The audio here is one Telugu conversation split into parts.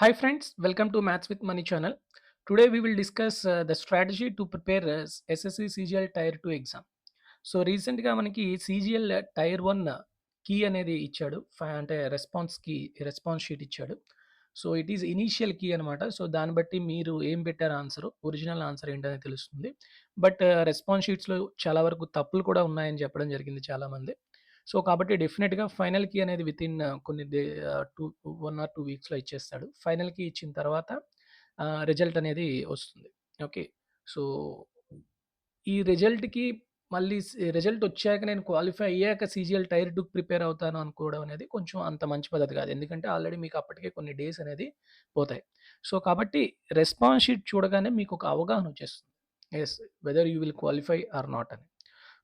Hi friends, welcome to Maths with Money channel. Today we will discuss the strategy to prepare SSC CGL Tier 2 exam. So రీసెంట్‌గా మనకి సీజీఎల్ టైర్ 1 కీ అనేది ఇచ్చాడు. అంటే రెస్పాన్స్ షీట్ ఇచ్చాడు. So it is initial key అనమాట. సో దాన్ని బట్టి మీరు ఏం పెట్టారు ఆన్సరు, ఒరిజినల్ ఆన్సర్ ఏంటనేది తెలుస్తుంది. బట్ రెస్పాన్స్ షీట్స్‌లో చాలా వరకు తప్పులు కూడా ఉన్నాయని చెప్పడం జరిగింది చాలామంది. సో కాబట్టి డెఫినిట్‌గా ఫైనల్ కీ అనేది వితిన్ కొన్ని 1 ఆర్ 2 వీక్స్‌లో ఇచ్చేస్తాడు. ఫైనల్ కీ ఇచ్చిన తర్వాత రిజల్ట్ అనేది వస్తుంది. ఓకే. సో ఈ రిజల్ట్‌కి మళ్ళీ రిజల్ట్ వచ్చాక నేను క్వాలిఫై అయ్యాక సీజీఎల్ టైర్ 2కి ప్రిపేర్ అవుతాను అనుకోవడం అనేది కొంచెం అంత మంచి పద్ధతి కాదు. ఎందుకంటే ఆల్రెడీ మీకు అప్పటికే కొన్ని డేస్ అనేది పోతాయి. సో కాబట్టి రెస్పాన్స్ షీట్ చూడగానే మీకు ఒక అవగాహన వచ్చేస్తుంది. Yes, whether you will qualify or not అని.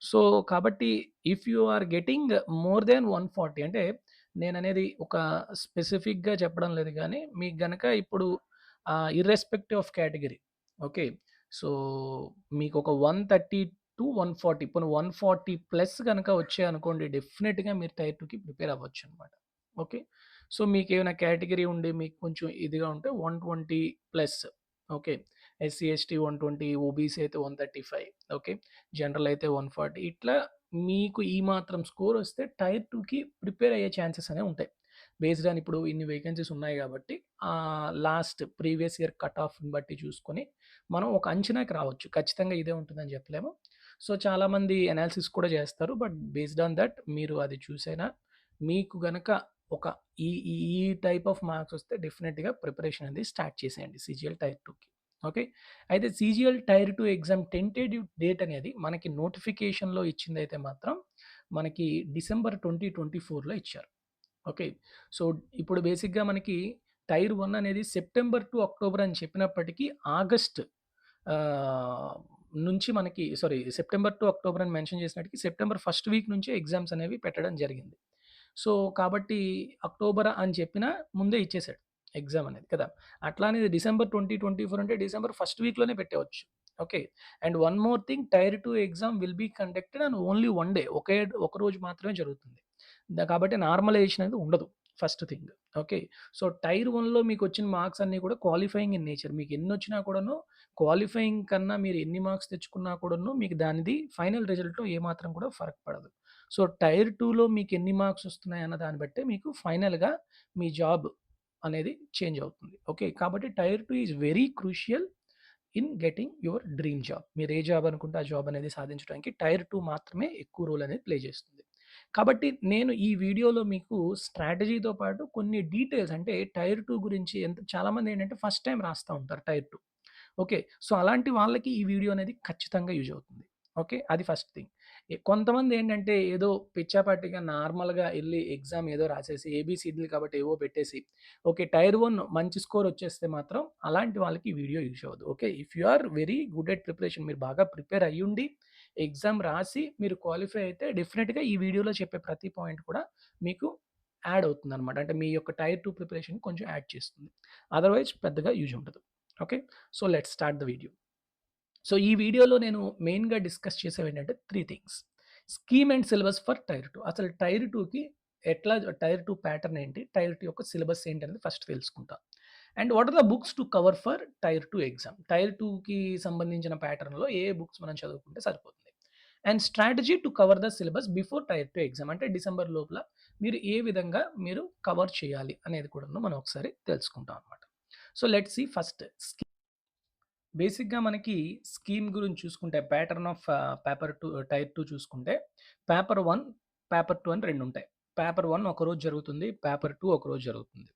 సో కాబట్టి if you are getting more than 140 అంటే నేననేది ఒక స్పెసిఫిక్‌గా చెప్పడం లేదు గానీ, మీకు గనక ఇప్పుడు irrespective of category. Okay. So మీకొక 130-140 పోనీ 140 ప్లస్ గనక వచ్చాయనుకోండి డెఫినిట్‌గా మీరు టైర్ 2కి ప్రిపేర్ అవ్వొచ్చనమాట. ఓకే. సో మీకేమైనా కేటగరీ ఉండి మీకు కొంచెం ఇదిగా ఉంటే 120 plus. Okay. SC, ST 120, OBC అయితే 135. ఓకే. జనరల్ అయితే 140 ఇట్లా మీకు ఈ మాత్రం స్కోరొస్తే టైర్ 2కి ప్రిపేర్ అయ్యే ఛాన్సెస్ అనేవి ఉంటాయి. బేస్డ్ ఆన్ ఇప్పుడు ఇన్ని వేకెన్సీస్ ఉన్నాయి గాబట్టి లాస్ట్ ప్రీవియస్ ఇయర్ కట్ ఆఫ్‌ని బట్టి చూసుకొని మనం ఒక అంచనాకి రావచ్చు. ఖచ్చితంగా ఇదే ఉంటుందని చెప్పలేము. సో, చాలామంది అనాలిసిస్ కూడా చేస్తారు. బట్ బేస్డ్ ఆన్ దట్ మీరు అది చూసైనా మీకు గనక ఒక ఈ ఈ ఈ టైప్ ఆఫ్ మార్క్స్ వస్తే డెఫినిట్‌గా ప్రిపరేషన్ అనేది స్టార్ట్ చేసేయండి సీజీఎల్ టైర్ 2కి. ఓకే. అయితే CGL tier 2 exam tentative date అనేది మనకి నోటిఫికేషన్‌లో ఇచ్చిందైతే మాత్రం మనకి డిసెంబర్ 2024లో ఇచ్చారు. ఓకే. సో, ఇప్పుడు బేసిక్‌గా మనకి టైర్ 1 అనేది సెప్టెంబర్ టు అక్టోబర్ అని చెప్పినప్పటికీ ఆగస్ట్ ఆహ్, నుంచి మనకి సెప్టెంబర్ టు అక్టోబర్ అని మెన్షన్ చేసినప్పటికి సెప్టెంబర్ ఫస్ట్ వీక్ నుంచే ఎగ్జామ్స్ అనేవి పెట్టడం జరిగింది. సో, కాబట్టి అక్టోబర్ అని చెప్పినా ముందే ఇచ్చేసాడు ఎగ్జామ్ అనేది కదా! అట్లా అని డిసెంబర్ 2024 అంటే డిసెంబర్ ఫస్ట్ వీక్‌లోనే పెట్టేయవచ్చు. Okay. And one more thing tier 2 exam will be conducted on only one day. ఒక రోజు మాత్రమే జరుగుతుంది. కాబట్టి నార్మలైజేషన్ అనేది ఉండదు. First thing. Okay. So, tier 1లో మీకొచ్చిన మార్క్స్ అన్నీ కూడా క్వాలిఫైయింగ్ ఇన్ నేచర్. మీకు ఎన్నొచ్చినా కూడాను క్వాలిఫైయింగ్ కన్నా మీరు ఎన్ని మార్క్స్ తెచ్చుకున్నా కూడాను మీకు దానిది ఫైనల్ రిజల్ట్‌లో ఏమాత్రం కూడా ఫరక్ పడదు. సో, టైర్ 2లో మీకు ఎన్ని మార్క్స్ వస్తున్నాయన్న దాన్ని బట్టే మీకు ఫైనల్‌గా మీ జాబ్ అనేది చేంజ్ అవుతుంది. ఓకే. కాబట్టి tier 2 is very crucial in getting your dream job. మీరు ఏ జాబ్ అనుకుంటే ఆ జాబ్ అనేది సాధించడానికి టైర్ 2 మాత్రమే ఎక్కువ రోల్ అనేది ప్లే చేస్తుంది. కాబట్టి నేను ఈ వీడియోలో మీకు స్ట్రాటజీతో పాటు కొన్ని డీటెయిల్స్ అంటే టైర్ 2 గురించి చాలామంది ఏంటంటే ఫస్ట్ టైమ్ రాస్తా ఉంటారు టైర్ 2. ఓకే. సో, అలాంటి వాళ్ళకి ఈ వీడియో అనేది ఖచ్చితంగా యూజ్ అవుతుంది. ఓకే. అది ఫస్ట్ థింగ్. కొంతమందేంటంటే ఏదో పిచ్చాపాటిగా నార్మల్‌గా ఎళ్లి ఎగ్జామ్ ఏదో రాసేసి ఏబీసీడీలు కాబట్టి ఏవో పెట్టేసి ఓకే. టైర్ 1 మంచి స్కోర్ వచ్చేస్తే మాత్రం అలాంటి వాళ్ళకి ఈ వీడియో యూజ్ అవ్వదు. Okay. If you are very good at preparation మీరు బాగా ప్రిపేర్ అయ్యుండి ఎగ్జామ్ రాసి మీరు క్వాలిఫై అయితే డెఫినిట్‌గా ఈ వీడియోలో చెప్పే ప్రతి పాయింట్ కూడా మీకు యాడ్ అవుతుందనమాట. అంటే మీ యొక్క టైర్ 2 ప్రిపరేషన్ కొంచెం యాడ్ చేస్తుంది. అదర్‌వైజ్ పెద్దగా యూజ్ ఉండదు. Okay. So, let's start the video. So, ఈ వీడియోలో నేను మెయిన్‌గా డిస్కస్ చేసేవేంటంటే 3 things. Scheme and syllabus for tier 2. అసలు టైర్ 2కి టైర్ 2 ప్యాటర్న్ ఏంటి? టైర్ 2 యొక్క సిలబస్ ఏంటనేది ఫస్ట్ తెలుసుకుంటా. And what are the books to cover for tier 2 exam. Tier 2కి సంబంధించిన ప్యాటర్న్‌లో ఏ బుక్స్ మనం చదువుకుంటే సరిపోతుంది. And strategy to cover the syllabus before tier 2 exam. అంటే డిసెంబర్ లోపల మీరు ఏ విధంగా మీరు కవర్ చేయాలి అనేది కూడాను మనం ఒకసారి తెలుసుకుంటాం అనమాట. సో, లెట్స్ సీ ఫస్ట్ బేసిక్‌గా మనకి స్కీమ్ గురించి చూసుకుంటే ప్యాటర్న్ ఆఫ్ పేపర్ 2 టైర్ 2 చూసుకుంటే పేపర్ 1, పేపర్ 2 అని 2 ఉంటాయి. పేపర్ 1 ఒకరోజు జరుగుతుంది. పేపర్ 2 ఒకరోజు జరుగుతుంది.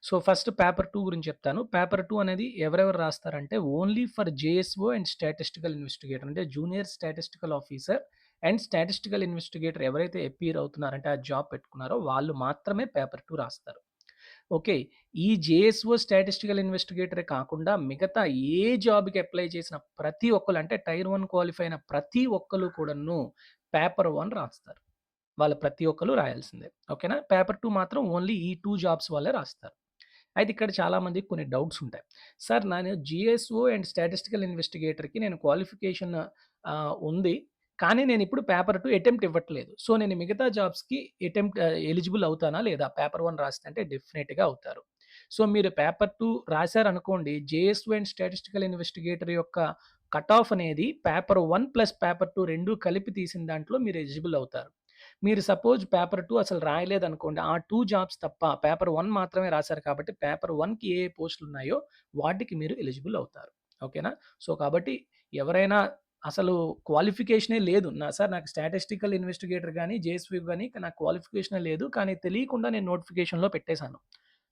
సో, ఫస్ట్ పేపర్ 2 గురించి చెప్తాను. పేపర్ 2 అనేది ఎవరెవరు రాస్తారంటే only for JSO and statistical investigator అంటే junior statistical officer and statistical investigator ఎవరైతే అపియర్ అవుతున్నారంటే ఆ జాబ్ పెట్టుకున్నారో వాళ్ళు మాత్రమే పేపర్ 2 రాస్తారు. ఓకే. ఈ జేఎస్ఓ స్టాటిస్టికల్ ఇన్వెస్టిగేటరే కాకుండా మిగతా ఏ జాబ్‌కి అప్లై చేసిన ప్రతి ఒక్కళ్ళు అంటే టైర్ 1 క్వాలిఫై అయిన ప్రతి ఒక్కళ్ళు కూడాను పేపర్ 1 రాస్తారు. వాళ్ళు ప్రతి ఒక్కళ్ళు రాయాల్సిందే. ఓకేనా? పేపర్ 2 మాత్రం ఓన్లీ ఈ 2 జాబ్స్ వాళ్ళే రాస్తారు. అయితే ఇక్కడ చాలామందికి కొన్ని డౌట్స్ ఉంటాయి. సార్ నేను జీఎస్ఓ అండ్ స్టాటిస్టికల్ ఇన్వెస్టిగేటర్‌కి నేను క్వాలిఫికేషన్ ఉంది. కానీ నేనిప్పుడు పేపర్ 2 అటెంప్ట్ ఇవ్వట్లేదు. సో, నేను మిగతా జాబ్స్‌కి ఎలిజిబుల్ అవుతానా లేదా? పేపర్ 1 రాస్తే అంటే డెఫినిట్‌గా అవుతారు. సో, మీరు పేపర్ 2 రాసారనుకోండి, జేఎస్‌వి అండ్ స్టాటిస్టికల్ ఇన్వెస్టిగేటర్ యొక్క కట్ ఆఫ్ అనేది పేపర్ 1 ప్లస్ పేపర్ 2 2 కలిపి తీసిన దాంట్లో మీరు ఎలిజిబుల్ అవుతారు. మీరు సపోజ్ పేపర్ 2 అసలు రాయలేదనుకోండి, ఆ 2 జాబ్స్ తప్ప పేపర్ 1 మాత్రమే రాసారు కాబట్టి పేపర్ 1కి ఏ పోస్టులున్నాయో వాటికి మీరు ఎలిజిబుల్ అవుతారు. ఓకేనా? సో, కాబట్టి ఎవరైనా అసలు క్వాలిఫికేషనే లేదు. సార్ నాకు స్టాటిస్టికల్ ఇన్వెస్టిగేటర్ గాని, జేఎస్‌వి గాని నాకు క్వాలిఫికేషనే లేదు. కానీ తెలియకుండా నేను నోటిఫికేషన్‌లో పెట్టేసాను.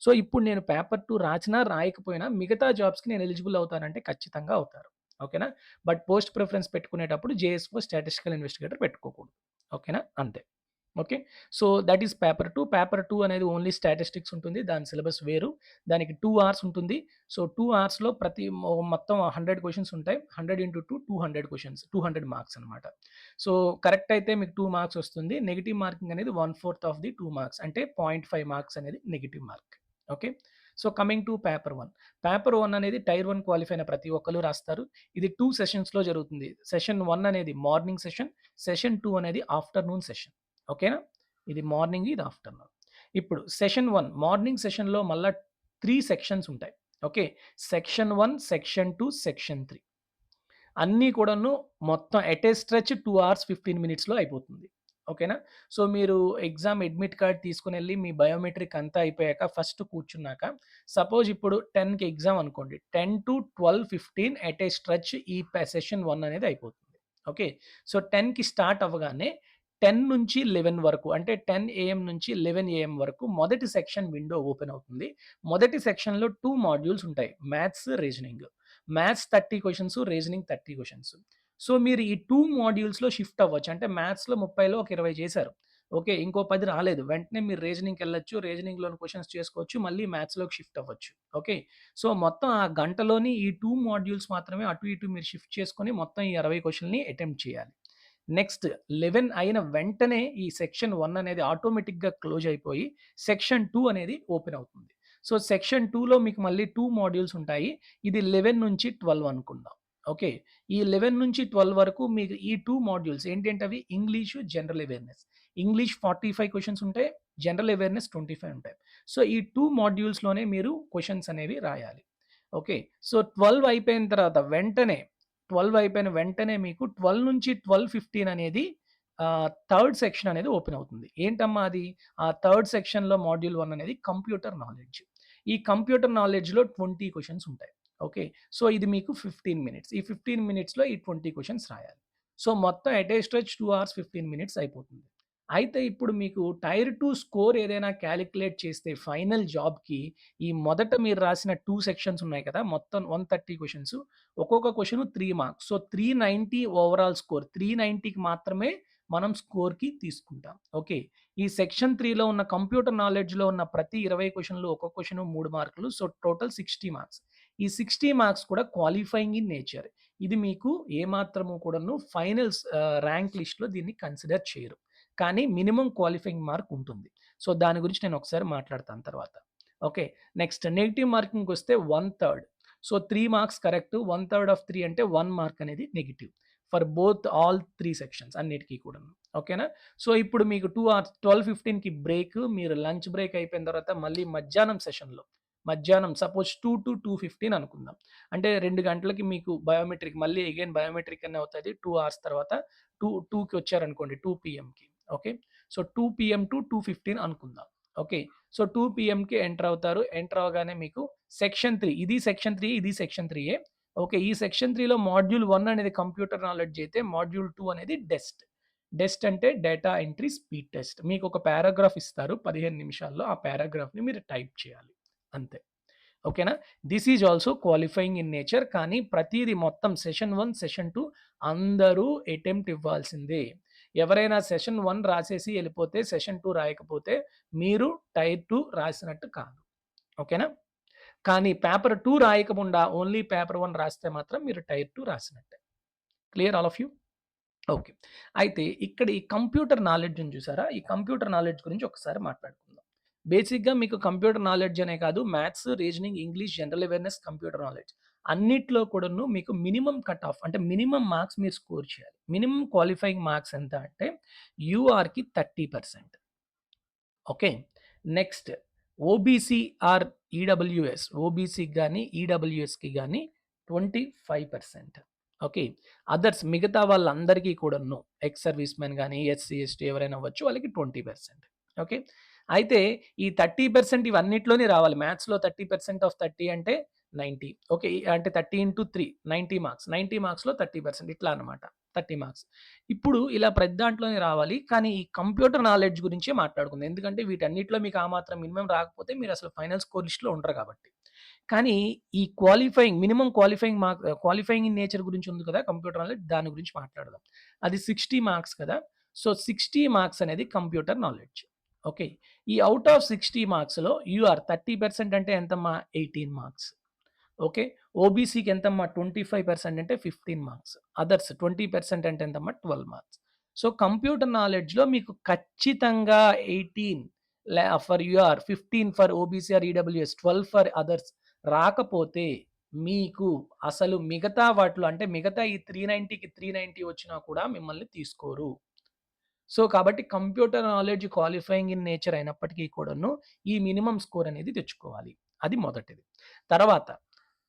సో, ఇప్పుడు నేను పేపర్ 2 రాసినా, రాయకపోయినా మిగతా జాబ్స్‌కి నేను ఎలిజిబుల్ అవుతానంటే ఖచ్చితంగా అవుతారు. ఓకేనా? బట్ పోస్ట్ ప్రిఫరెన్స్ పెట్టుకునేటప్పుడు జేఎస్‌ఓ స్టాటిస్టికల్ ఇన్వెస్టిగేటర్ పెట్టుకోకూడదు. ఓకేనా? అంతే. Okay. So, that is paper 2. Paper 2 అనేది ఓన్లీ స్టాటిస్టిక్స్ ఉంటుంది. దాని సిలబస్ వేరు. దానికి 2 అవర్స్ ఉంటుంది. సో, 2 అవర్స్‌లో మొత్తం 100 క్వెషన్స్ ఉంటాయి. 100 ఇంటూ 2 200 క్వెషన్స్. 200 మార్క్స్ అనమాట. సో, కరెక్ట్ అయితే మీకు 2 మార్క్స్ వస్తుంది. నెగెటివ్ మార్కింగ్ అనేది 1/4 ఆఫ్ ది 2 మార్క్స్. అంటే 0.5 మార్క్స్ అనేది negative mark. Okay. So, coming to paper 1. Paper 1 అనేది టైర్ 1 క్వాలిఫై అయిన ప్రతి ఒక్కళ్ళు రాస్తారు. ఇది 2 సెషన్స్‌లో జరుగుతుంది. సెషన్ 1 అనేది మార్నింగ్ సెషన్. సెషన్ 2 అనేది ఆఫ్టర్‌నూన్ సెషన్. ఓకేనా? ఇది మార్నింగ్, ఇది ఆఫ్టర్‌నూన్. ఇప్పుడు సెషన్ 1 మార్నింగ్ సెషన్‌లో మళ్ళా 3 సెక్షన్స్ ఉంటాయి. ఓకే. సెక్షన్ 1, సెక్షన్ 2, సెక్షన్ 3 అన్నీ కూడాను మొత్తం ఎట్ ఏ స్ట్రెచ్ 2 అవర్స్ 15 మినిట్స్‌లో అయిపోతుంది. ఓకేనా? సో, మీరు ఎగ్జామ్ అడ్మిట్ కార్డ్ తీసుకొనెళ్ళి మీ బయోమెట్రిక్ అంతా అయిపోయాక ఫస్ట్ కూర్చున్నాక సపోజ్ ఇప్పుడు 10కి ఎగ్జామ్ అనుకోండి. 10-12, 15 ఎట్ ఏ స్ట్రెచ్ ఈ సెషన్ 1 అనేది అయిపోతుంది. ఓకే. సో, 10కి స్టార్ట్ అవ్వగానే 10 నుంచి 11 వరకు అంటే 10 ఏఎం నుంచి 11 ఏఎం వరకు మొదటి సెక్షన్ విండో ఓపెన్ అవుతుంది. మొదటి సెక్షన్‌లో 2 మాడ్యూల్స్ ఉంటాయి. Maths, reasoning. Maths 30 questions, reasoning 30 questions. So, మీరు ఈ 2 మాడ్యూల్స్‌లో షిఫ్ట్ అవ్వచ్చు. అంటే మ్యాథ్స్‌లో 30లో ఒక 20 చేశారు. ఓకే. ఇంకో 10 రాలేదు. వెంటనే మీరు రీజనింగ్‌కెళ్ళొచ్చు. రీజనింగ్‌లోని క్వెషన్స్ చేసుకోవచ్చు. మళ్ళీ మ్యాథ్స్‌లోకి షిఫ్ట్ అవ్వచ్చు. ఓకే. సో, మొత్తం ఆ గంటలోని ఈ 2 మాడ్యూల్స్ మాత్రమే అటు ఇటు మీరు షిఫ్ట్ చేసుకొని మొత్తం ఈ 60 క్వెషన్‌ని అటెంప్ట్ చేయాలి. నెక్స్ట్ 11 అయిన వెంటనే ఈ సెక్షన్ 1 అనేది ఆటోమేటిక్‌గా క్లోజ్ అయిపోయి సెక్షన్ 2 అనేది ఓపెన్ అవుతుంది. సో, సెక్షన్ 2లో మీకు మళ్ళీ 2 మాడ్యూల్స్ ఉంటాయి. ఇది 11 నుంచి 12 అనుకుందాం. ఓకే. ఈ 11 నుంచి 12 వరకు మీకు ఈ 2 మాడ్యూల్స్ ఏంటేంటవి? English, general awareness. English 45 questions ఉంటాయి. జనరల్ అవేర్‌నెస్ 25 ఉంటాయి. సో, ఈ 2 మాడ్యూల్స్‌లోనే మీరు క్వెషన్స్ అనేవి రాయాలి. ఓకే. సో, 12 అయిపోయిన తర్వాత వెంటనే 12 అయిపోయిన వెంటనే మీకు 12-12, 15 అనేది థర్డ్ సెక్షన్ అనేది ఓపెన్ అవుతుంది. ఏంటమ్మా అది? ఆ థర్డ్ సెక్షన్‌లో మాడ్యూల్ 1 అనేది కంప్యూటర్ నాలెడ్జ్. ఈ కంప్యూటర్ నాలెడ్జ్‌లో 20 క్వెషన్స్ ఉంటాయి. ఓకే. సో, ఇది మీకు 15 మినిట్స్. ఈ 15 మినిట్స్‌లో ఈ 20 క్వెషన్స్ రాయాలి. సో, మొత్తం at a stretch 2 hours 15 minutes అయిపోతుంది. అయితే ఇప్పుడు మీకు టైర్ 2 స్కోర్ ఏదైనా కాలిక్యులేట్ చేస్తే ఫైనల్ జాబ్‌కి ఈ మొదట మీరు రాసిన 2 సెక్షన్స్ ఉన్నాయి కదా! మొత్తం 130 క్వెషన్స్. ఒక్కొక్క question 3 marks. So, 390 overall score. 390కి మాత్రమే మనం స్కోర్‌కి తీసుకుంటాం. ఓకే. ఈ సెక్షన్ 3లో ఉన్న కంప్యూటర్ నాలెడ్జ్‌లో ఉన్న ప్రతి 20 క్వెషన్‌లు ఒక్కొక్క క్వెషన్ 3 మార్కులు. So, total 60 marks. ఈ 60 మార్క్స్ కూడా క్వాలిఫైయింగ్ ఇన్ నేచర్. ఇది మీకు ఏమాత్రము కూడాను ఫైనల్స్ ర్యాంక్ లిస్ట్‌లో దీన్ని కన్సిడర్ చేయరు. కానీ మినిమమ్ క్వాలిఫైయింగ్ మార్క్ ఉంటుంది. సో, దాని గురించి నేను ఒకసారి మాట్లాడతాను తర్వాత. ఓకే. నెక్స్ట్ నెగెటివ్ మార్కింగ్‌కొస్తే 1/3. So, 3 marks correct. 1/3 ఆఫ్ 3 అంటే 1 మార్క్ అనేది negative. For both all 3 sections అన్నిటికి కూడాను. ఓకేనా? సో, ఇప్పుడు మీకు 2 అవర్స్ 12-15కి బ్రేక్. మీరు లంచ్ బ్రేక్ అయిపోయిన తర్వాత మళ్ళీ మధ్యాహ్నం సెషన్‌లో మధ్యాహ్నం సపోజ్ 2-2:15 అనుకుందాం. అంటే 2 గంటలకి మీకు బయోమెట్రిక్ మళ్ళీ అగైన్ బయోమెట్రిక్ అనే అవుతది. 2 అవర్స్ తర్వాత 2కి వచ్చారనుకోండి 2 పీఎంకి. ఓకే. సో, 2 పీఎం టు 2:15 అనుకుందాం. ఓకే. సో, 2 పీఎంకి ఎంటర్ అవుతారు. ఎంటర్ అవ్వగానే మీకు సెక్షన్ 3 ఇది సెక్షన్ 3, ఇది సెక్షన్ 3 ఓకే. ఈ సెక్షన్ 3లో మాడ్యూల్ 1 అనేది కంప్యూటర్ నాలెడ్జ్ అయితే మాడ్యూల్ 2 అనేది డెస్ట్. డెస్ట్ అంటే డేటా ఎంట్రీ స్పీడ్ టెస్ట్. మీకు ఒక పారాగ్రాఫ్ ఇస్తారు 15 నిమిషాల్లో. ఆ పారాగ్రాఫ్‌ని మీరు టైప్ చేయాలి. అంతే. ఓకేనా? This is also qualifying in nature. కానీ ప్రతీది మొత్తం సెషన్ 1, సెషన్ 2 అందరూ అటెంప్ట్ ఇవ్వాల్సిందే. ఎవరైనా సెషన్ 1 రాసేసి ఎళ్ళిపోతే సెషన్ 2 రాయకపోతే మీరు టైర్ 2 రాసినట్టు కాదు. ఓకేనా? కానీ పేపర్ 2 రాయకుండా ఓన్లీ పేపర్ 1 రాస్తే మాత్రం మీరు టైర్ 2 రాసినట్టే. Clear all of you? Okay. అయితే ఇక్కడ ఈ కంప్యూటర్ నాలెడ్జ్ ఉంది చూసారా? ఈ కంప్యూటర్ నాలెడ్జ్ గురించి ఒకసారి మాట్లాడుకుందాం. బేసిక్‌గా మీకు కంప్యూటర్ నాలెడ్జ్ అనే కాదు maths, reasoning, English, general awareness, computer knowledge అన్నిట్లో కూడాను మీకు మినిమమ్ కట్ ఆఫ్ అంటే మినిమమ్ మార్క్స్ మీరు స్కోర్ చేయాలి. మినిమమ్ క్వాలిఫైయింగ్ మార్క్స్ ఎంత అంటే యూఆర్‌కి 30%. Okay. Next OBC or EWS ఓబీసీకి గానీ, ఈడబ్ల్యూఎస్‌కి గానీ 25%. ఓకే. అదర్స్ మిగతా వాళ్ళందరికీ కూడాను ఎక్స్ సర్వీస్ మెన్ గానీ, ఎస్సీ, ఎస్టీ ఎవరైనా అవ్వచ్చు వాళ్ళకి 20%. ఓకే. అయితే ఈ 30% ఇవన్నిట్లోని రావాలి. మ్యాథ్స్‌లో 30% ఆఫ్ 30 అంటే 90. ఓకే. అంటే 30 ఇంటూ 3 90 మార్క్స్. 90 మార్క్స్‌లో 30% ఇట్లా అనమాట. 30 మార్క్స్. ఇప్పుడు ఇలా ప్రతి దాంట్లోనే రావాలి. కానీ ఈ కంప్యూటర్ నాలెడ్జ్ గురించే మాట్లాడుకుందాం. ఎందుకంటే వీటన్నిటిలో మీకు ఆ మాత్రం మినిమమ్ రాకపోతే మీరసలు ఫైనల్ స్కోర్ లిస్ట్‌లో ఉండరు కాబట్టి. కానీ ఈ క్వాలిఫైయింగ్ ఇన్ నేచర్ గురించి ఉంది కదా! కంప్యూటర్ నాలెడ్జ్ దాని గురించి మాట్లాడదాం. అది 60 మార్క్స్ కదా! సో, 60 మార్క్స్ అనేది కంప్యూటర్ నాలెడ్జ్. ఓకే. ఈ ఔట్ ఆఫ్ 60 మార్క్స్‌లో 30% అంటే ఎంతమ్మా? 18 మార్క్స్. ఓకే. ఓబీసీకి ఎంతమ్మా? 25% అంటే 15 మార్క్స్. అదర్స్ 20% అంటే ఎంతమ్మా? 12 మార్క్స్. సో, కంప్యూటర్ నాలెడ్జ్‌లో మీకు ఖచ్చితంగా 18 for UR, 15 for OBC or EWS, 12 for others రాకపోతే మీకు అసలు మిగతా వాటిలో అంటే మిగతా ఈ 390కి 390 వచ్చినా కూడా మిమ్మల్ని తీసుకోరు. సో, కాబట్టి computer knowledge qualifying in nature అయినప్పటికీ కూడాను ఈ మినిమమ్ స్కోర్ అనేది తెచ్చుకోవాలి. అది మొదటిది. తర్వాత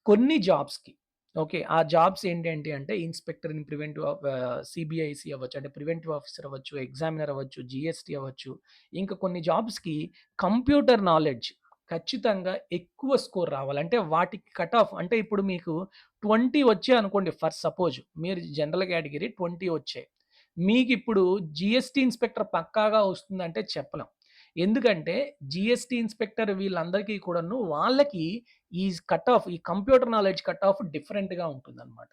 కొన్ని జాబ్స్‌కి ఓకే. ఆ జాబ్స్ ఏంటేంటి అంటే ఇన్స్‌పెక్టర్ ఇన్ ప్రివెంటివ్ సీబీఐసీ అవ్వచ్చు. అంటే ప్రివెంటివ్ ఆఫీసర్ అవ్వచ్చు, ఎగ్జామినర్ అవ్వచ్చు, జీఎస్టీ అవ్వచ్చు. ఇంకా కొన్ని జాబ్స్‌కి కంప్యూటర్ నాలెడ్జ్ ఖచ్చితంగా ఎక్కువ స్కోర్ రావాలి. అంటే వాటికి కట్ ఆఫ్ అంటే ఇప్పుడు మీకు 20 వచ్చాయనుకోండి ఫర్ సపోజ్ మీరు జనరల్ కేటగిరీ 20 వచ్చాయి. మీకిప్పుడు జీఎస్టీ ఇన్స్‌పెక్టర్ పక్కాగా వస్తుందంటే చెప్పలేం. ఎందుకంటే జీఎస్టీ ఇన్స్‌పెక్టర్ వీళ్ళందరికీ కూడాను వాళ్ళకి ఈ కట్ ఆఫ్ ఈ కంప్యూటర్ నాలెడ్జ్ కట్ ఆఫ్ డిఫరెంట్‌గా ఉంటుందనమాట.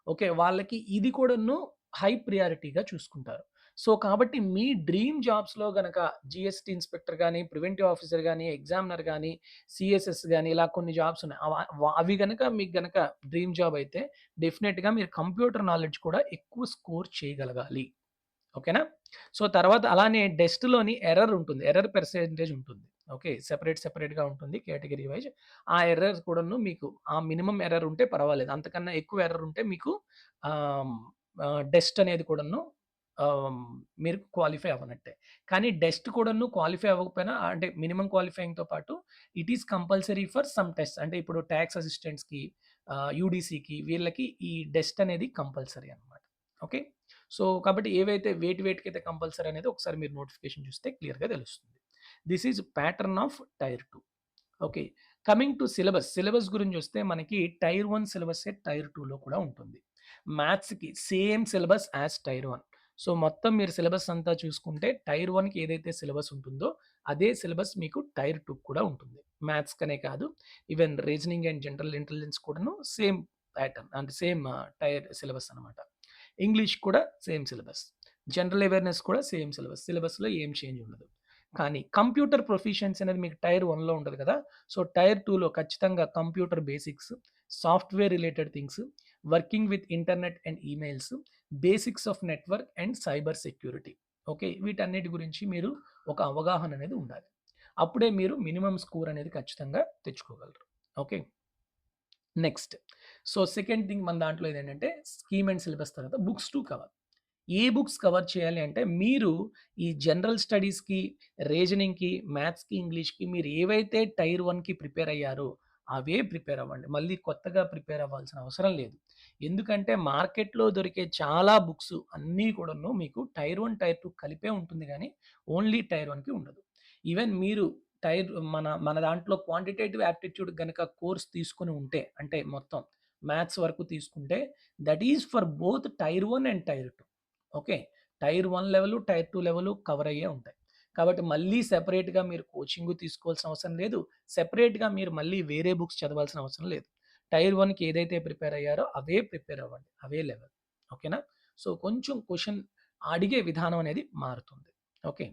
ఓకే. వాళ్ళకి ఇది కూడాను హై ప్రియారిటీగా చూసుకుంటారు. సో, కాబట్టి మీ డ్రీమ్ జాబ్స్‌లో గనక జీఎస్టీ ఇన్స్‌పెక్టర్ గాని, ప్రివెంటివ్ ఆఫీసర్ గాని, ఎగ్జామినర్ గాని, సీఎస్ఎస్ గాని ఇలా కొన్ని జాబ్స్ ఉన్నాయి. అవి గనక మీకు గనక డ్రీమ్ జాబ్ అయితే డెఫినిట్‌గా మీరు కంప్యూటర్ నాలెడ్జ్ కూడా ఎక్కువ స్కోర్ చేయగలగాలి. ఓకేనా? సో, తర్వాత అలానే డెస్ట్‌లోని ఎర్రర్ ఉంటుంది. ఎర్రర్ పర్సెంటేజ్ ఉంటుంది. ఓకే. సెపరేట్‌గా ఉంటుంది కేటగరీ వైస్. ఆ ఎర్రర్స్ కూడాను మీకు ఆ మినిమమ్ ఎర్రర్ ఉంటే పర్వాలేదు. అంతకన్నా ఎక్కువ ఎర్రర్ ఉంటే మీకు ఆహ్, డెస్ట్ అనేది కూడాను ఆహ్, మీరు క్వాలిఫై అవ్వనట్టే. కానీ డెస్ట్ కూడాను క్వాలిఫై అవ్వకపోయినా అంటే మినిమమ్ క్వాలిఫైయింగ్‌తో పాటు it is compulsory for some tests. అంటే ఇప్పుడు టాక్స్ అసిస్టెంట్స్‌కి, యూడీసీకి వీళ్ళకి ఈ డెస్ట్ అనేది కంపల్సరీ అన్నమాట. ఓకే. సో, కాబట్టి ఏవైతే వేటికైతే కంపల్సరీ అనేది ఒకసారి మీరు నోటిఫికేషన్ చూస్తే క్లియర్‌గా తెలుస్తుంది. This is pattern of tier 2. Okay. Coming to syllabus. Syllabus గురించొస్తే మనకి టైర్ 1 సిలబస్సే టైర్ 2లో కూడా ఉంటుంది. మ్యాథ్స్‌కి same syllabus as tier 1. So, మొత్తం మీరు సిలబస్ అంతా చూసుకుంటే టైర్ 1కి ఏదైతే సిలబస్ ఉంటుందో అదే సిలబస్ మీకు టైర్ 2కి కూడా ఉంటుంది. మ్యాథ్స్‌కనే కాదు even reasoning and general intelligence కూడాను సేమ్ ప్యాటర్న్ అంటే సేమ్ టైర్ సిలబస్ అనమాట. ఇంగ్లీష్ కూడా సేమ్ సిలబస్. జనరల్ అవేర్‌నెస్ కూడా సేమ్ సిలబస్. సిలబస్‌లో ఏం చేంజ్ ఉండదు. కానీ కంప్యూటర్ ప్రొఫిషియన్సీ అనేది మీకు టైర్ 1లో ఉంటది కదా! సో, టైర్ 2లో ఖచ్చితంగా computer basics, software related things, working with internet and emails, basics of network and cyber security. Okay. వీటన్నిటి గురించి మీరు ఒక అవగాహన అనేది ఉండాలి. అప్పుడే మీరు మినిమమ్ స్కోర్ అనేది ఖచ్చితంగా తెచ్చుకోగలరు. Okay. Next. So, second thing మన దాంట్లో ఏదేంటంటే స్కీమ్ అండ్ సిలబస్ తర్వాత బుక్స్ టు కవర్. ఏ బుక్స్ కవర్ చేయాలి అంటే మీరు ఈ జనరల్ స్టడీస్‌కి, రీజనింగ్‌కి, మ్యాథ్స్‌కి, ఇంగ్లీష్‌కి మీరు ఏవైతే టైర్ 1కి ప్రిపేర్ అయ్యారో అవే ప్రిపేర్ అవ్వండి. మళ్ళీ కొత్తగా ప్రిపేర్ అవ్వాల్సిన అవసరం లేదు. ఎందుకంటే మార్కెట్‌లో దొరికే చాలా బుక్స్ అన్నీ కూడాను మీకు టైర్ 1, టైర్ 2 కలిపే ఉంటుంది గానీ ఓన్లీ టైర్ 1కి ఉండదు. ఈవెన్ మీరు టైర్ మన మన దాంట్లో క్వాంటిటేటివ్ యాప్టిట్యూడ్ గనక కోర్స్ తీసుకొని ఉంటే అంటే మొత్తం మ్యాథ్స్ వరకు తీసుకుంటే that is for both tier 1 and tier 2. Okay. Tier 1 level, tier 2 level cover అయ్యే ఉంటాయి. కాబట్టి మళ్ళీ సెపరేట్‌గా మీరు కోచింగు తీసుకోవాల్సిన అవసరం లేదు. సెపరేట్‌గా మీరు మళ్ళీ వేరే బుక్స్ చదవాల్సిన అవసరం లేదు. టైర్ 1కి ఏదైతే ప్రిపేర్ అయ్యారో అవే ప్రిపేర్ అవ్వండి. అవే లెవెల్. ఓకేనా? సో, కొంచెం క్వెషన్ అడిగే విధానం అనేది మారుతుంది. ఓకే.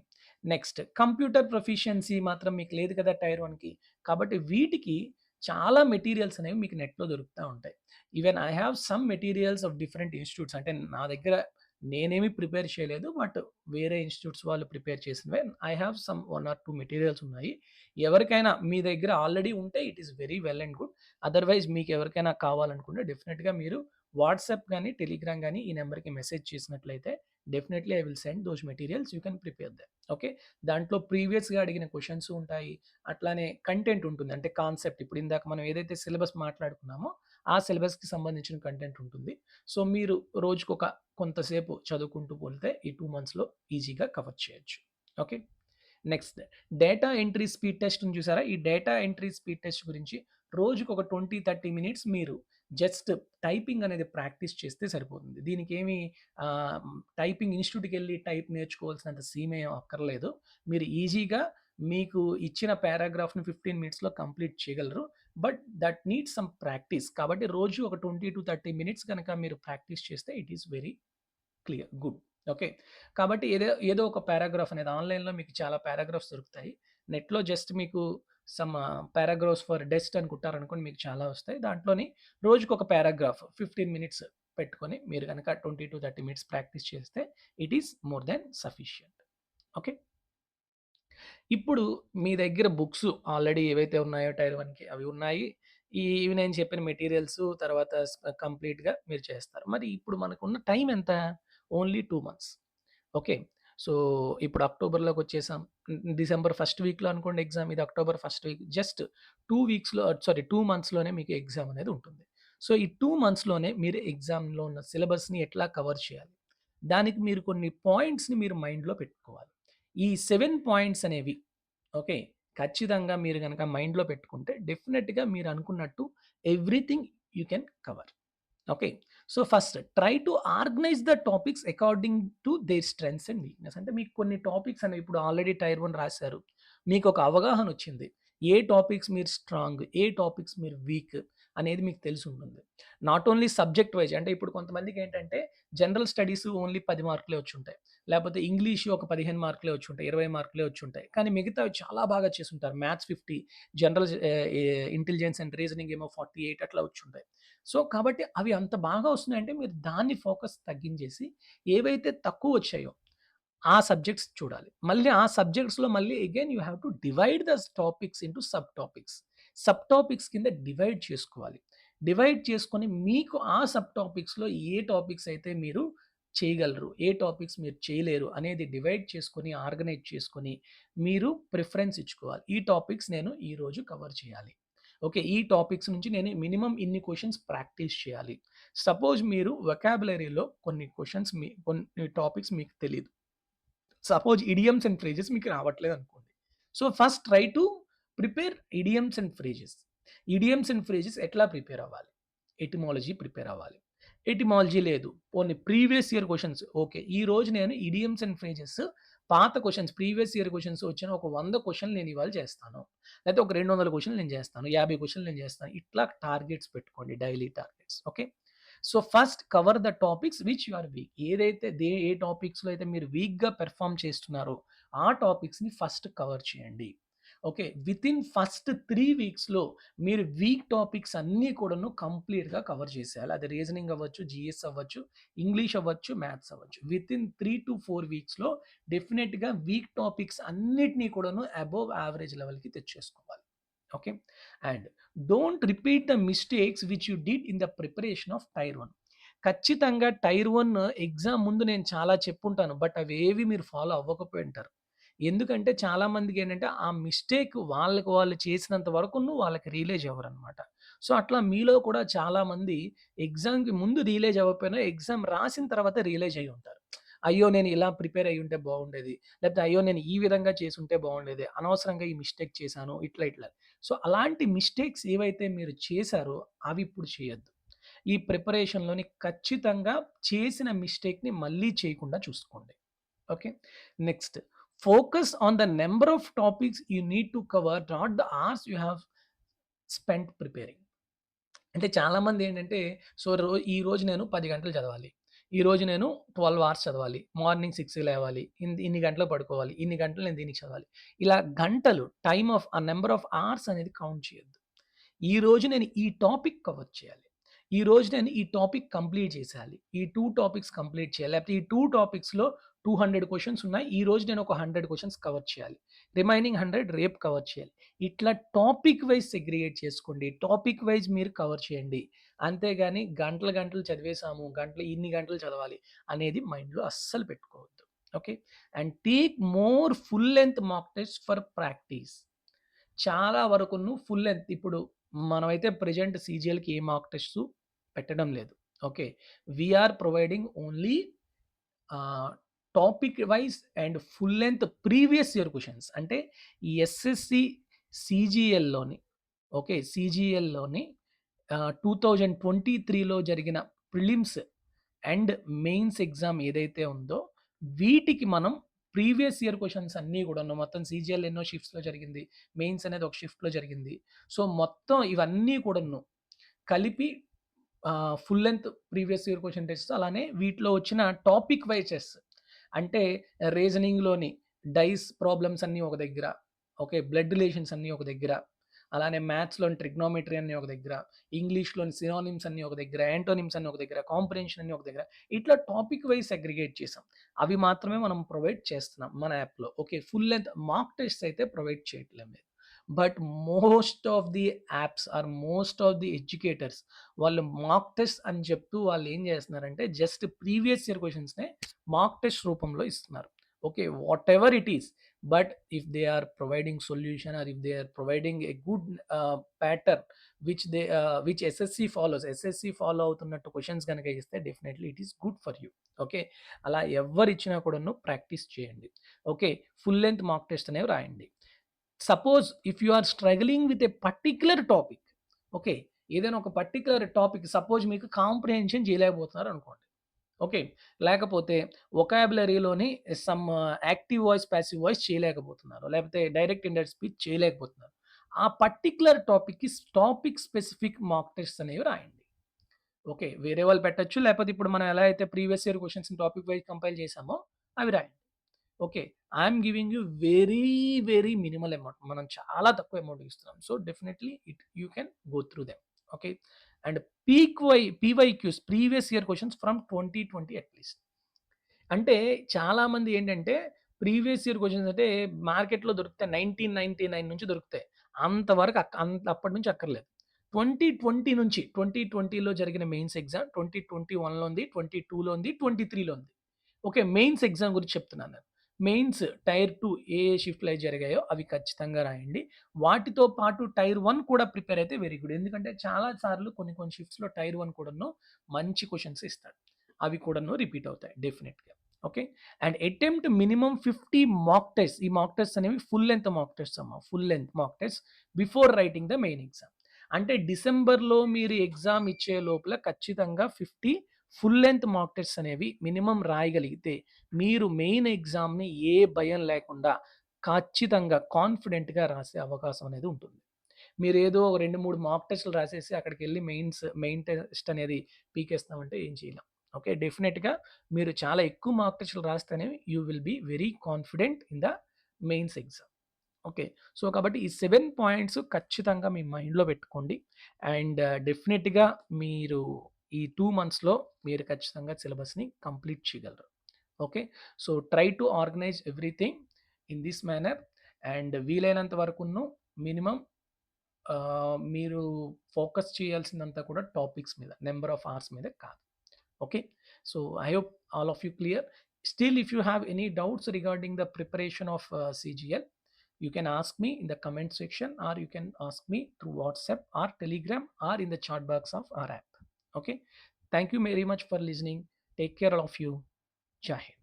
నెక్స్ట్ కంప్యూటర్ ప్రొఫిషియన్సీ మాత్రం మీకు లేదు కదా టైర్ 1కి. కాబట్టి వీటికి చాలా మెటీరియల్స్ అనేవి మీకు నెట్‌లో దొరుకుతా ఉంటాయి. Even I have some materials of different institutes అంటే నా దగ్గర నేనేమి ప్రిపేర్ చేయలేదు. బట్ వేరే ఇన్‌స్టిట్యూట్స్ వాళ్ళు ప్రిపేర్ చేసినవే I have some 1 or 2 materials ఉన్నాయి. ఎవరికైనా మీ దగ్గర ఆల్రెడీ ఉంటే it is very well and good. Otherwise మీకు ఎవరికైనా కావాలనుకుంటే డెఫినిట్‌గా మీరు వాట్సాప్ గానీ, టెలిగ్రామ్ గానీ ఈ నంబర్‌కి మెసేజ్ చేసినట్లయితే definitely I will send those materials. You can prepare them. Okay. దాంట్లో ప్రీవియస్‌గా అడిగిన క్వెషన్స్ ఉంటాయి. అట్లానే కంటెంట్ ఉంటుంది. అంటే కాన్సెప్ట్ ఇప్పుడు ఇందాక మనం ఏదైతే సిలబస్ మాట్లాడుకున్నామో ఆ సిలబస్‌కి సంబంధించిన కంటెంట్ ఉంటుంది. సో, మీరు రోజుకొక కొంతసేపు చదువుకుంటూ పోతే ఈ 2 మంత్స్‌లో ఈజీగా కవర్ చేయొచ్చు. Okay. Next data entry speed test ఉంది చూసారా? ఈ డేటా ఎంట్రీ స్పీడ్ టెస్ట్ గురించి రోజుకొక 20, 30 మినిట్స్ మీరు జస్ట్ టైపింగ్ అనేది ప్రాక్టీస్ చేస్తే సరిపోతుంది. దీనికేమి టైపింగ్ ఇన్‌స్టిట్యూట్‌కెళ్ళి టైప్ నేర్చుకోవాల్సినంత సీమేం అక్కర్లేదు. మీరు ఈజీగా మీకు ఇచ్చిన పారాగ్రాఫ్‌ని 15 మినిట్స్‌లో కంప్లీట్ చేయగలరు. But that needs some practice. కాబట్టి రోజు ఒక 20-30 మినిట్స్ గనక మీరు ప్రాక్టీస్ చేస్తే it is very clear. Good. Okay. కాబట్టి ఏదో ఏదో ఒక పారాగ్రాఫ్ అనేది ఆన్‌లైన్‌లో మీకు చాలా పారాగ్రాఫ్స్ దొరుకుతాయి. నెట్‌లో జస్ట్ మీకు సమ్ పారాగ్రాఫ్స్ ఫర్ డెస్ట్ అని కొట్టారనుకోండి మీకు చాలా వస్తాయి. దాంట్లోని రోజుకొక పారాగ్రాఫ్ 15 మినిట్స్ పెట్టుకొని మీరు గనక 20-30 మినిట్స్ ప్రాక్టీస్ చేస్తే it is more than sufficient. Okay. ఇప్పుడు మీ దగ్గర బుక్స్ ఆల్రెడీ ఏవైతే ఉన్నాయో టైర్ 1కి అవి ఉన్నాయి. ఇవి నేను చెప్పిన మెటీరియల్స్ తర్వాత కంప్లీట్‌గా మీరు చేస్తారు. మరి ఇప్పుడు మనకున్న టైం ఎంత? Only 2 months. ఓకే. సో, ఇప్పుడు అక్టోబర్‌లోకొచ్చేసాం. డిసెంబర్ ఫస్ట్ వీక్‌లో అనుకోండి ఎగ్జామ్. ఇది అక్టోబర్ ఫస్ట్ వీక్. జస్ట్ 2 వీక్స్‌లో సారీ 2 మంత్స్‌లోనే మీకు ఎగ్జామ్ అనేది ఉంటుంది. సో, ఈ 2 మంత్స్‌లోనే మీరు ఎగ్జామ్‌లో ఉన్న సిలబస్‌ని ఎట్లా కవర్ చేయాలి? దానికి మీరు కొన్ని పాయింట్స్‌ని మీరు మైండ్‌లో పెట్టుకోవాలి. ఈ 7 పాయింట్స్ అనేవి ఓకే. ఖచ్చితంగా మీరు గనక మైండ్‌లో పెట్టుకుంటే డెఫినిట్‌గా మీరు అనుకున్నట్టు everything you can cover. Okay. So, first try to organise the topics according to their strengths and weakness. అంటే మీకు కొన్ని టాపిక్స్ అనేవి ఇప్పుడు ఆల్రెడీ టైర్ 1 రాసారు. మీకొక అవగాహనొచ్చింది. ఏ టాపిక్స్ మీరు స్ట్రాంగ్, ఏ టాపిక్స్ మీరు వీక్ అనేది మీకు తెలిసుంటుంది. నాట్ ఓన్లీ సబ్జెక్ట్ వైస్ అంటే ఇప్పుడు కొంతమందికేంటంటే జనరల్ స్టడీస్ ఓన్లీ 10 మార్కులే వచ్చుంటాయి. లేపోతే ఇంగ్లీషు ఒక 15 మార్కులే వచ్చుంటాయి. 20 మార్కులే వచ్చుంటాయి. కానీ మిగతావి చాలా బాగా చేసుంటారు. Maths 50, general intelligence and reasoning ఏమో 48 అట్లా వచ్చుంటాయి. సో, కాబట్టి అవి అంత బాగా వస్తున్నాయంటే మీరు దాన్ని ఫోకస్ తగ్గించేసి ఏవైతే తక్కువొచ్చాయో ఆ సబ్జెక్ట్స్ చూడాలి. మళ్ళీ ఆ సబ్జెక్ట్స్‌లో మళ్ళీ again you have to divide the topics into sub topics. Sub topics కింద డివైడ్ చేసుకోవాలి. డివైడ్ చేసుకొని మీకు ఆ సబ్ టాపిక్స్‌లో ఏ టాపిక్స్ అయితే మీరు చేయగలరు, ఏ టాపిక్స్ మీరు చేయలేరు అనేది డివైడ్ చేసుకొని, ఆర్గనైజ్ చేసుకొని మీరు ప్రిఫరెన్స్ ఇచ్చుకోవాలి. ఈ టాపిక్స్ నేను ఈరోజు కవర్ చేయాలి. ఓకే. ఈ టాపిక్స్ నుంచి నేను మినిమమ్ ఇన్ని క్వెషన్స్ ప్రాక్టీస్ చేయాలి. సపోజ్ మీరు వొకాబులరీలో కొన్ని టాపిక్స్ మీకు తెలీదు. సపోజ్ ఇడియమ్స్ అండ్ ఫ్రేజెస్ మీకు రావట్లేదనుకోండి. So, first try to prepare idioms and phrases. Idioms and phrases ఎట్లా ప్రిపేర్ అవ్వాలి? ఎటిమాలజీ ప్రిపేర్ అవ్వాలి. ఎటిమాలజీ లేదు. పోనీ ప్రీవియస్ ఇయర్ క్వెషన్స్ ఓకే. ఈరోజు నేను ఇడియమ్స్ అండ్ ఫ్రేజెస్ పాత క్వెషన్స్ ప్రీవియస్ ఇయర్ క్వెషన్స్ వచ్చిన ఒక 100 క్వెషన్‌లు నేను ఇవాళ చేస్తాను. లేకపోతే ఒక 200 క్వెషన్‌లు నేను చేస్తాను. 50 క్వెషన్‌లు నేను చేస్తాను. ఇట్లా టార్గెట్స్ పెట్టుకోండి. Daily targets. Okay. So, first cover the topics which you are weak. ఏదైతే ఏ టాపిక్స్‌లో అయితే మీరు వీక్‌గా పెర్ఫార్మ్ చేస్తున్నారో, ఆ టాపిక్స్‌ని ఫస్ట్ కవర్ చేయండి. ఓకే. వితిన్ ఫస్ట్ 3 వీక్స్‌లో మీరు వీక్ టాపిక్స్ అన్నీ కూడాను కంప్లీట్‌గా కవర్ చేసేయాలి. అది రీజనింగ్ అవ్వచ్చు, జీఎస్ అవ్వచ్చు, ఇంగ్లీష్ అవ్వచ్చు, మ్యాథ్స్ అవ్వచ్చు. వితిన్ 3-4 వీక్స్‌లో డెఫినిట్‌గా వీక్ టాపిక్స్ అన్నిటిని కూడాను అబోవ్ యావరేజ్ లెవెల్‌కి తెచ్చేసుకోవాలి. Okay. And don't repeat the mistakes which you did in the preparation of tier 1. ఖచ్చితంగా టైర్ 1 ఎగ్జామ్ ముందు నేను చాలా చెప్పుంటాను. బట్ అవేవి మీరు ఫాలో అవ్వకపోయుంటారు. ఎందుకంటే చాలా మందికేంటంటే ఆ మిస్టేక్ వాళ్ళకి వాళ్ళు చేసినంత వరకును వాళ్ళకి రియలైజ్ అవ్వరనమాట. సో, అట్లా మీలో కూడా చాలామంది ఎగ్జామ్‌కి ముందు రియలైజ్ అవ్వకపోయినా ఎగ్జామ్ రాసిన తర్వాత రియలైజ్ అయ్యి ఉంటారు. అయ్యో! నేను ఇలా ప్రిపేర్ అయ్యుంటే బాగుండేది. లేకపోతే అయ్యో! నేను ఈ విధంగా చేసుంటే బాగుండేది. అనవసరంగా ఈ మిస్టేక్ చేశాను. ఇట్లా. సో, అలాంటి మిస్టేక్స్ ఏవైతే మీరు చేశారో అవి ఇప్పుడు చేయొద్దు. ఈ ప్రిపరేషన్‌లోని ఖచ్చితంగా చేసిన మిస్టేక్‌ని మళ్ళీ చేయకుండా చూసుకోండి. Okay. Next focus on the number of topics you need to cover not the hours you have spent preparing. అంటే చాలామంది ఏంటంటే సో, ఈరోజు నేను 10 గంటలు చదవాలి. ఈరోజు నేను 12 అవర్స్ చదవాలి. మార్నింగ్ 6కి లేవాలి. ఇన్ని గంటలకు పడుకోవాలి. ఇన్ని గంటలు నేను దీనికి చదవాలి. ఇలా గంటలు నంబర్ ఆఫ్ అవర్స్ అనేది కౌంట్ చేయొద్దు. ఈరోజు నేను ఈ టాపిక్ కవర్ చేయాలి. ఈ రోజు నేను ఈ టాపిక్ కంప్లీట్ చేసేయాలి. ఈ 2 టాపిక్స్ కంప్లీట్ చేయాలి. లేకపోతే ఈ 2 టాపిక్స్‌లో 200 క్వెషన్స్ ఉన్నాయి. ఈ రోజు నేను ఒక 100 క్వెషన్స్ కవర్ చేయాలి. రిమైనింగ్ 100 రేపు కవర్ చేయాలి. ఇట్లా టాపిక్ వైస్ సెగ్రిగేట్ చేసుకోండి. టాపిక్ వైస్ మీరు కవర్ చేయండి. అంతేగాని గంటలు గంటలు చదివేసాము. ఇన్ని గంటలు చదవాలి అనేది మైండ్‌లో అస్సలు పెట్టుకోవద్దు. Okay. And take more full length mock test for practice. చాలా వరకును ఫుల్ లెంగ్త్ ఇప్పుడు మనమైతే ప్రెజెంట్ సీజీఎల్‌కి ఏ మాక్ టెస్ట్స్ పెట్టడం లేదు. Okay. We are providing only topic wise and full length previous year questions. అంటే ఈ ఎస్ఎస్‌సి సీజీఎల్‌లోని ఓకే. సీజీఎల్‌లోని 2023లో జరిగిన ప్రిలిమ్స్ అండ్ మెయిన్స్ ఎగ్జామ్ ఏదైతే ఉందో వీటికి మనం ప్రీవియస్ ఇయర్ క్వెషన్స్ అన్నీ కూడాను మొత్తం సీజీఎల్ ఎన్నో షిఫ్ట్స్‌లో జరిగింది. మెయిన్స్ అనేది ఒక షిఫ్ట్‌లో జరిగింది. సో, మొత్తం ఇవన్నీ కూడాను కలిపి full length previous year question test అలానే వీటిలో వచ్చిన టాపిక్ వైస్ చెస్ అంటే రీజనింగ్‌లోని డైస్ ప్రాబ్లమ్స్ అన్నీ ఒక దగ్గర, ఓకే. బ్లడ్ రిలేషన్స్ అన్నీ ఒక దగ్గర, అలానే మ్యాథ్స్‌లోని ట్రిగ్నోమెట్రీ అన్నీ ఒక దగ్గర, ఇంగ్లీష్‌లోని సినోనిమ్స్ అన్నీ ఒక దగ్గర, యాంటోనిమ్స్ అన్నీ ఒక దగ్గర, కాంప్రిహెన్షన్ అన్నీ ఒక దగ్గర. ఇట్లా టాపిక్ వైస్ అగ్రిగేట్ చేసాం. అవి మాత్రమే మనం ప్రొవైడ్ చేస్తున్నాం మన యాప్‌లో. Okay. Full length mock tests అయితే ప్రొవైడ్ చేయట్లేదు మేము. But most of the apps are most of the educators వాళ్ళు మాక్ టెస్ట్ అని చెప్తూ వాళ్ళు ఏం చేస్తున్నారంటే జస్ట్ ప్రీవియస్ ఇయర్ క్వెషన్స్‌నే మాక్ టెస్ట్ రూపంలో ఇస్తున్నారు. Okay. Whatever it is. But if they are providing solution or if they are providing a good pattern which SSC follows, SSC follow అవుతున్నట్టు క్వెషన్స్ గనక ఇస్తే definitely it is good for you. Okay. అలా ఎవ్వరు ఇచ్చినా కూడాను ప్రాక్టీస్ చేయండి. Okay. Full length mock test అనేవి రాయండి. Suppose if you are struggling with a particular topic, okay. ఏదైనా ఒక పర్టిక్యులర్ టాపిక్ సపోజ్ మీకు కాంప్రిహెన్షన్ చేయలేకపోతున్నారు అనుకోండి. ఓకే. లేకపోతే వొకాబులరీలోని some active voice, passive voice చేయలేకపోతున్నారు. లేకపోతే డైరెక్ట్ ఇండైరెక్ట్ స్పీచ్ చేయలేకపోతున్నారు. ఆ పర్టిక్యులర్ టాపిక్‌కి టాపిక్ స్పెసిఫిక్ మాక్ టెస్ట్స్ అనేవి రాయండి. ఓకే. వేరే వాళ్ళు పెట్టొచ్చు. లేకపోతే ఇప్పుడు మనం ఎలా అయితే ప్రీవియస్ ఇయర్ క్వెషన్స్‌ని టాపిక్ వైస్ కంపైల్ చేసామో అవి రాయండి. Okay. I'm giving you very, very minimal amount. మనం చాలా తక్కువ అమౌంట్ ఇస్తున్నాం. So, definitely you can go through them. Okay. And PYQs previous year questions from 2020 at least. అంటే చాలామంది ఏంటంటే ప్రీవియస్ ఇయర్ క్వెషన్స్ అంటే మార్కెట్‌లో దొరుకుతాయి. 1999 నుంచి దొరుకుతాయి. అంతవరకు అప్పటి నుంచి అక్కర్లేదు. 2020 నుంచి 2020లో జరిగిన మెయిన్స్ ఎగ్జామ్, 2021లో ఉంది, 22లో ఉంది, 23లో ఉంది. ఓకే. మెయిన్స్ ఎగ్జామ్ గురించి చెప్తున్నాను నేను. మెయిన్స్ టైర్ 2 ఏ షిఫ్ట్‌లు అయితే జరిగాయో అవి ఖచ్చితంగా రాయండి. వాటితో పాటు టైర్ 1 కూడా ప్రిపేర్ అయితే వెరీ గుడ్. ఎందుకంటే చాలా సార్లు కొన్ని కొన్ని షిఫ్ట్స్‌లో టైర్ 1 కూడాను మంచి క్వెషన్స్ ఇస్తాడు. అవి కూడాను రిపీట్ అవుతాయి డెఫినిట్‌గా. Okay. And attempt minimum 50 mock test. ఈ మాక్ టెస్ట్ అనేవి ఫుల్ లెంగ్త్ మాక్ టెస్ట్స్ అమ్మా. Full length mock test before writing the main exam. అంటే డిసెంబర్‌లో మీరు ఎగ్జామ్ ఇచ్చే లోపల ఖచ్చితంగా 50 ఫుల్ లెంగ్త్ మాక్ టెస్ట్స్ అనేవి మినిమమ్ రాయగలిగితే మీరు మెయిన్ ఎగ్జామ్‌ని ఏ భయం లేకుండా ఖచ్చితంగా కాన్ఫిడెంట్‌గా రాసే అవకాశం అనేది ఉంటుంది. మీరేదో 2, 3 మాక్ టెస్ట్‌లు రాసేసి అక్కడికెళ్ళి మెయిన్ టెస్ట్ అనేది పీకేస్తామంటే ఏం చేయలేం. ఓకే. డెఫినిట్‌గా మీరు చాలా ఎక్కువ మాక్ టెస్ట్‌లు రాస్తేనే you will be very confident in the mains exam. Okay. So, కాబట్టి ఈ 7 పాయింట్స్ ఖచ్చితంగా మీ మైండ్‌లో పెట్టుకోండి. అండ్ డెఫినిట్‌గా మీరు ఈ 2 మంత్స్‌లో మీరు ఖచ్చితంగా సిలబస్‌ని కంప్లీట్ చేయగలరు. Okay. So, try to organise everything in this manner and వీలైనంత వరకును మినిమమ్ మీరు ఫోకస్ చేయాల్సిందంతా కూడా టాపిక్స్ మీద, నంబర్ ఆఫ్ అవర్స్ మీద కాదు. Okay. So I hope all of you clear. Still, if you have any doubts regarding the preparation of CGL, you can ask me in the comment section or you can ask me through WhatsApp or Telegram or in the chat box of our app. Okay. Thank you very much for listening. Take care of you. Jai Hind.